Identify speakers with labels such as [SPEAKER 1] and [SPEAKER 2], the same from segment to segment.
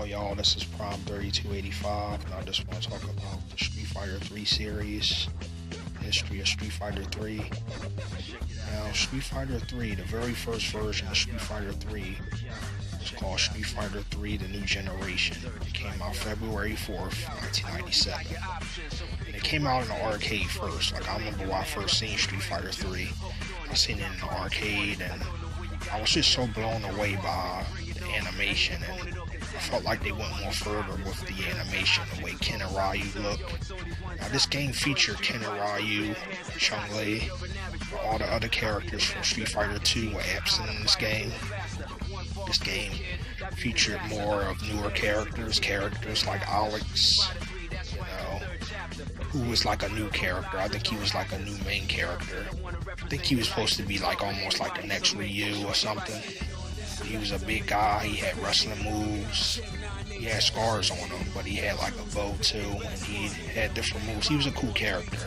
[SPEAKER 1] all y'all? This is Prime 3285, and I just want to talk about the Street Fighter 3 series, history of Street Fighter 3. Now, Street Fighter 3, the very first version of Street Fighter 3 was called Street Fighter 3 The New Generation. It came out February 4th, 1997. And it came out in the arcade first. Like, I remember when I first seen Street Fighter 3, I seen it in the arcade, and I was just so blown away by the animation, and I felt like they went more further with the animation, the way Ken and Ryu looked. Now, this game featured Ken and Ryu, Chun-Li, all the other characters from Street Fighter 2 were absent in this game. This game featured more of newer characters like Alex, who was like a new character. I think he was like a new main character. I think he was supposed to be like almost like the next Ryu or something. He was a big guy, he had wrestling moves, he had scars on him, but he had like a bow too, and he had different moves. He was a cool character.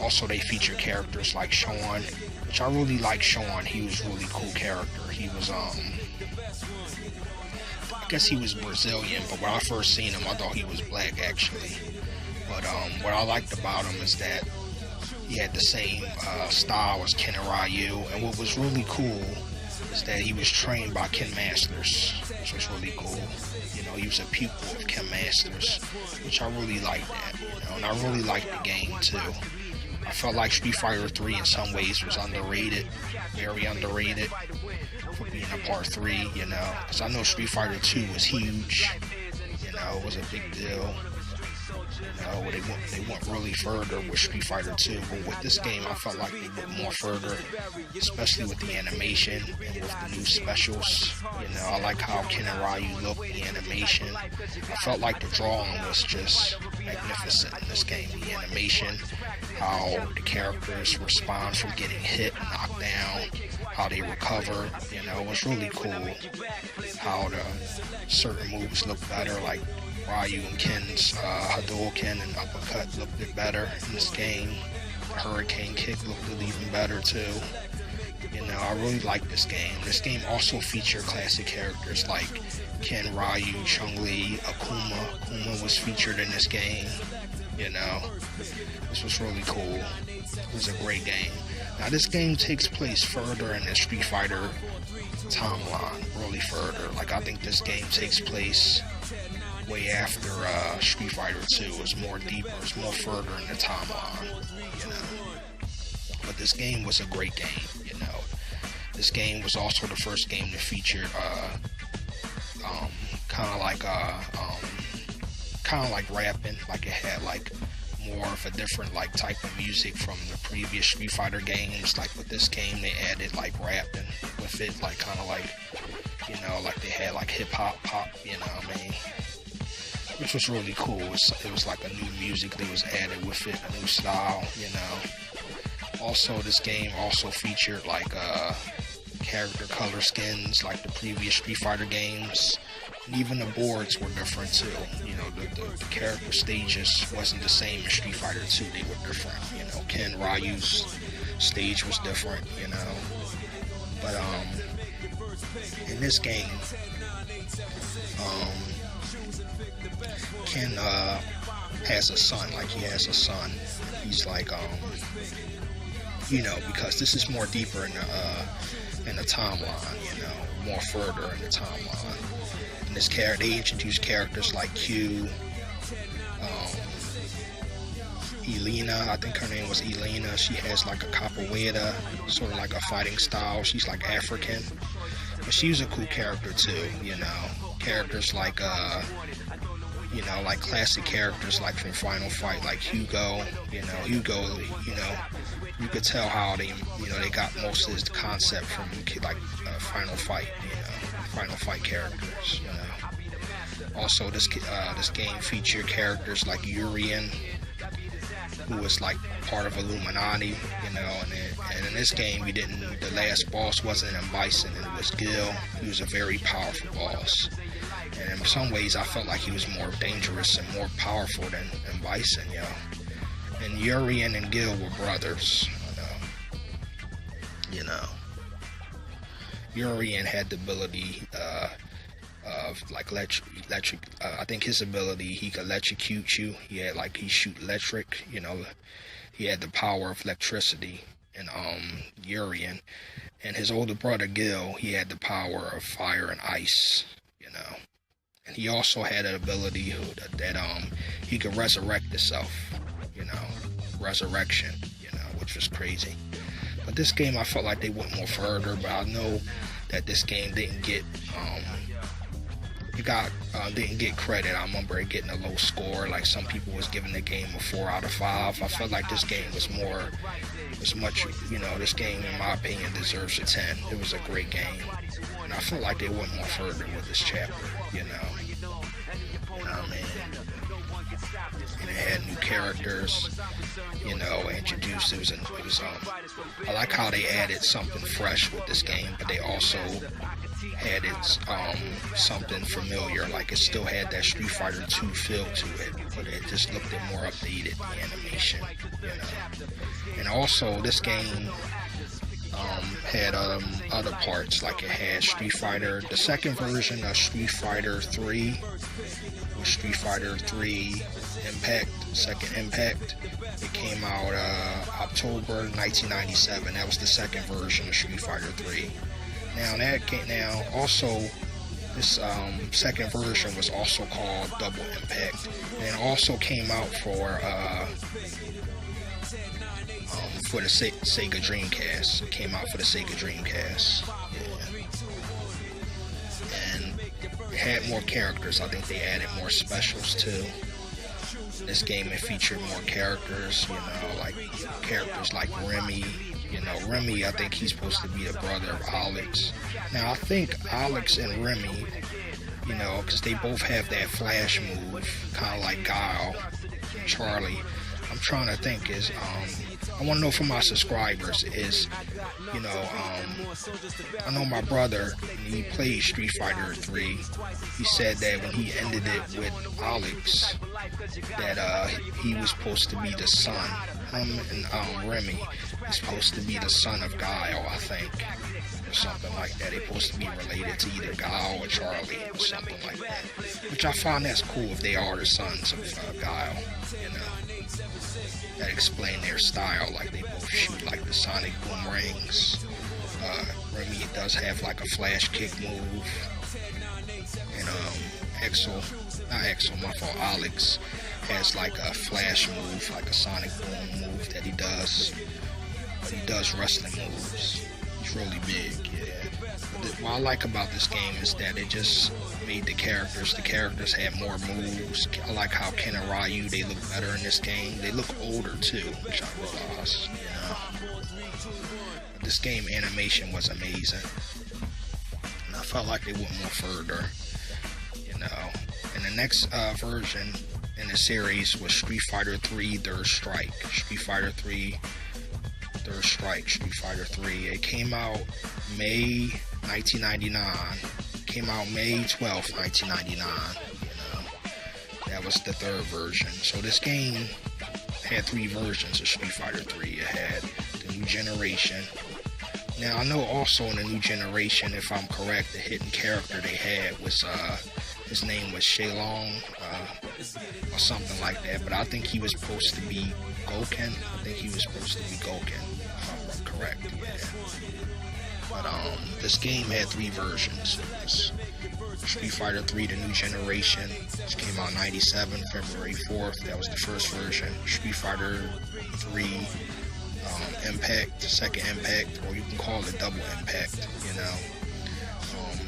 [SPEAKER 1] Also, they featured characters like Sean, which I really like Sean. He was a really cool character. He was, I guess he was Brazilian, but when I first seen him, I thought he was black actually. But what I liked about him is that he had the same style as Ken and Ryu, and what was really cool is that he was trained by Ken Masters, which was really cool. He was a pupil of Ken Masters, which I really liked that, and I really liked the game too. I felt like Street Fighter 3 in some ways was underrated, very underrated for being a part 3, because I know Street Fighter 2 was huge, it was a big deal. They went really further with Street Fighter 2, but with this game, I felt like they went more further, especially with the animation and with the new specials. I like how Ken and Ryu look, the animation. I felt like the drawing was just magnificent in this game. The animation, how the characters respond from getting hit, knocked down, how they recover, it was really cool. How the certain moves look better, like Ryu and Ken's Hadouken and uppercut looked it better in this game. The Hurricane Kick looked it even better too. I really like this game. This game also featured classic characters like Ken, Ryu, Chun-Li, Akuma. Akuma was featured in this game. This was really cool. It was a great game. Now this game takes place further in the Street Fighter timeline, really further. Like, I think this game takes place way after Street Fighter 2. It's more deeper, it's more further in the timeline, But this game was a great game, This game was also the first game that featured kind of like rapping, like it had like more of a different like type of music from the previous Street Fighter games. Like with this game, they added like rapping with it, like kind of like, like they had like hip hop, pop, which was really cool. It was like a new music that was added with it, a new style, Also, this game also featured like character color skins like the previous Street Fighter games. And even the boards were different too. The character stages wasn't the same as Street Fighter 2. They were different. Ken Ryu's stage was different. But in this game, Ken has a son. Like, he has a son. He's like because this is more deeper in the timeline, more further in the timeline. And this character, they introduce characters like Q, Elena, I think her name was Elena. She has like a capoeira, sort of like a fighting style. She's like African, but she's a cool character too, Characters like like classic characters like from Final Fight, like Hugo, you could tell how they got most of this concept from like Final Fight, Final Fight characters, Also, this game featured characters like Urien, who was like part of Illuminati, and in this game, the last boss wasn't M. Bison, it was Gil. He was a very powerful boss. And in some ways, I felt like he was more dangerous and more powerful than Bison, And Urien and Gil were brothers, Urien had the ability like electric. I think his ability, he could electrocute you. He shoot electric. You know, he had the power of electricity and Urian. And his older brother Gil, he had the power of fire and ice. You know, and he also had an ability that he could resurrect himself. You know, resurrection. You know, which was crazy. But this game, I felt like they went more further. But I know that this game didn't get didn't get credit. I remember it getting a low score. Like some people was giving the game a 4 out of 5. I felt like this game was much. You know, this game, in my opinion, deserves a 10. It was a great game, and I felt like they went more further with this chapter. You know what I mean? And it had new characters, you know, introduced. I like how they added something fresh with this game, but they also added something familiar. Like it still had that Street Fighter 2 feel to it, but it just looked more updated, the animation, you know. And also, this game had other parts, like it had Street Fighter, the second version of Street Fighter 3, was Street Fighter 3 Impact, Second Impact. It came out October 1997. That was the second version of Street Fighter 3. Now also this second version was also called Double Impact, and it also came out for the Sega Dreamcast. It came out for the Sega Dreamcast. Yeah. And it had more characters. I think they added more specials too. This game, it featured more characters, you know, like characters like Remy. You know, Remy, I think he's supposed to be the brother of Alex. Now, I think Alex and Remy, you know, because they both have that flash move, kind of like Guile and Charlie. I'm trying to think I want to know from my subscribers is, you know, I know my brother, he played Street Fighter 3. He said that when he ended it with Alex, that he was supposed to be the son. Him and Remy is supposed to be the son of Guile, I think, or something like that. They're supposed to be related to either Guile or Charlie or something like that. Which I find that's cool if they are the sons of Guile, you know. That explain their style, like they both shoot like the Sonic boomerangs. Remy does have like a flash kick move, and Alex has like a flash move, like a Sonic boom move that he does. But he does wrestling moves. He's really big, yeah. But what I like about this game is that it just made the characters had more moves. I like how Ken and Ryu, they look better in this game. They look older too, which I realized, you know. This game animation was amazing, and I felt like they went more further, you know. And the next version in the series was Street Fighter 3 Third Strike. Street Fighter 3 Third Strike, Street Fighter 3. It came out May 1999. Came out May 12th, 1999. You know, that was the third version. So this game had 3 versions of Street Fighter 3. It had the new generation. Now I know also in the new generation, if I'm correct, the hidden character they had was his name was Shenlong, or something like that. But I think he was supposed to be Gouken. If I'm correct. Yeah. But this game had 3 versions. It was Street Fighter 3, the new generation, which came out 97, February 4th. That was the first version. Street Fighter 3 Impact, Second Impact, or you can call it Double Impact, you know.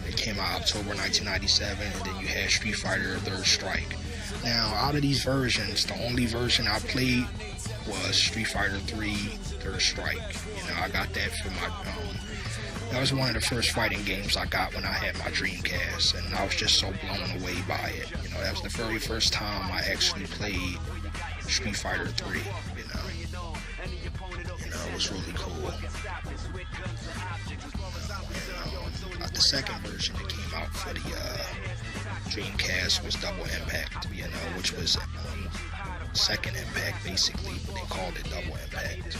[SPEAKER 1] It came out October 1997, and then you had Street Fighter Third Strike. Now, out of these versions, the only version I played was Street Fighter 3 Third Strike. You know, I got that for my that was one of the first fighting games I got when I had my Dreamcast, and I was just so blown away by it. You know, that was the very first time I actually played Street Fighter 3, you know. It was really cool. And, the second version that came out for the Dreamcast was Double Impact, you know, which was Second Impact, basically, but they called it Double Impact.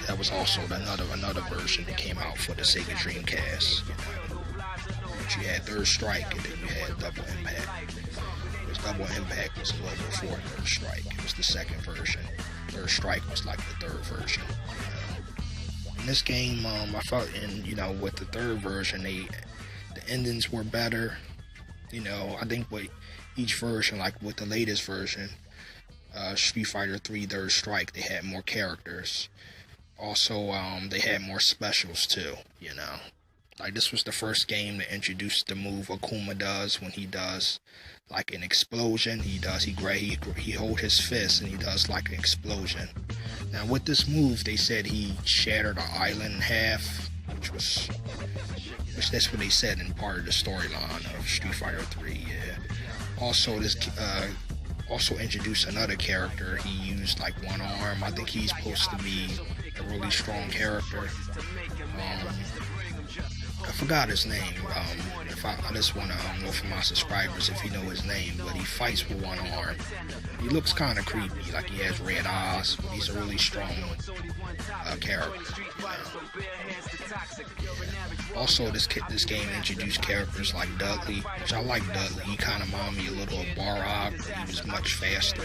[SPEAKER 1] That was also another version that came out for the Sega Dreamcast. but you had Third Strike, and then you had Double Impact. Because Double Impact was a little before Third Strike. It was the second version. Third Strike was like the third version. In this game, I felt, with the third version, the endings were better. I think with each version, like with the latest version, Street Fighter 3 Third Strike, they had more characters. Also, they had more specials too, Like, this was the first game to introduce the move Akuma does when he does, like, an explosion. He hold his fist and he does, like, an explosion. Now, with this move, they said he shattered an island in half, which that's what they said in part of the storyline of Street Fighter 3, yeah. Also, this, also introduced another character. He used, like, one arm. I think he's supposed to be a really strong character. I forgot his name. I just want to know for my subscribers if you know his name, but he fights with one arm. He looks kind of creepy, like he has red eyes, but he's a really strong character. Also, this game introduced characters like Dudley, which I like Dudley. He kind of reminded me a little of Barrock, but he was much faster.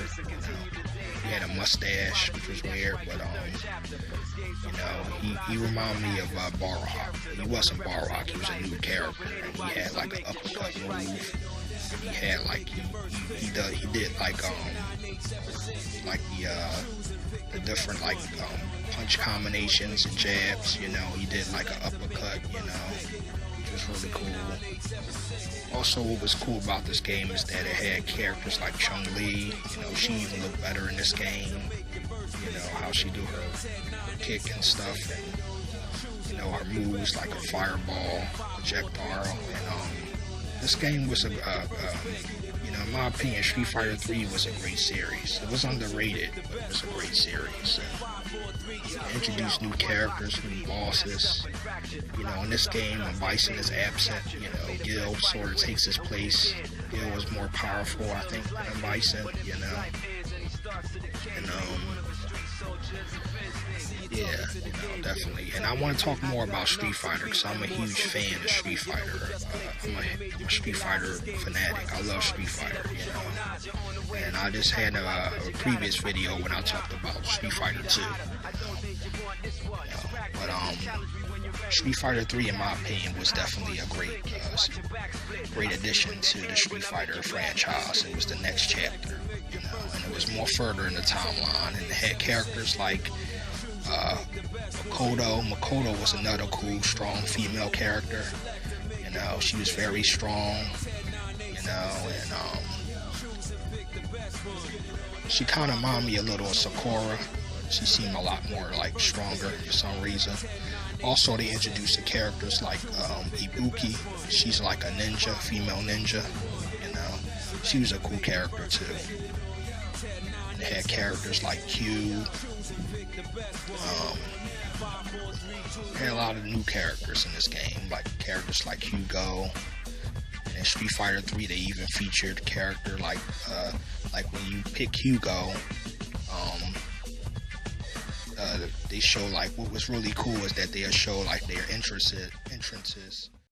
[SPEAKER 1] He had a mustache, which was weird, but he reminded me of Barrock. He wasn't Barrock, he was a new character, and he had like an uppercut move. He had like he did like the different like punch combinations and jabs. He did like an uppercut. Which was really cool. Also, what was cool about this game is that it had characters like Chun-Li. She even looked better in this game. How she do her kick and stuff, and her moves like a fireball, projectile, and this game was in my opinion, Street Fighter 3 was a great series. It was underrated, but it was a great series. Introduced new characters, new bosses. In this game, when Bison is absent, Gil sort of takes his place. Gil was more powerful, I think, than Bison, And, yeah, definitely. And I want to talk more about Street Fighter because I'm a huge fan of Street Fighter. I'm a Street Fighter fanatic. I love Street Fighter, And I just had a previous video when I talked about Street Fighter 2. But Street Fighter 3, in my opinion, was definitely a great addition to the Street Fighter franchise. It was the next chapter, and it was more further in the timeline, and it had characters like Makoto. Makoto was another cool, strong female character. She was very strong, and she kind of reminded me a little of Sakura. She seemed a lot more like stronger for some reason. Also, they introduced the characters like Ibuki. She's like a ninja, female ninja. She was a cool character too. And they had characters like Q. Had a lot of new characters in this game, like characters like Hugo. And in Street Fighter 3, they even featured a character like when you pick Hugo, they show like what was really cool is that they'll show like their entrances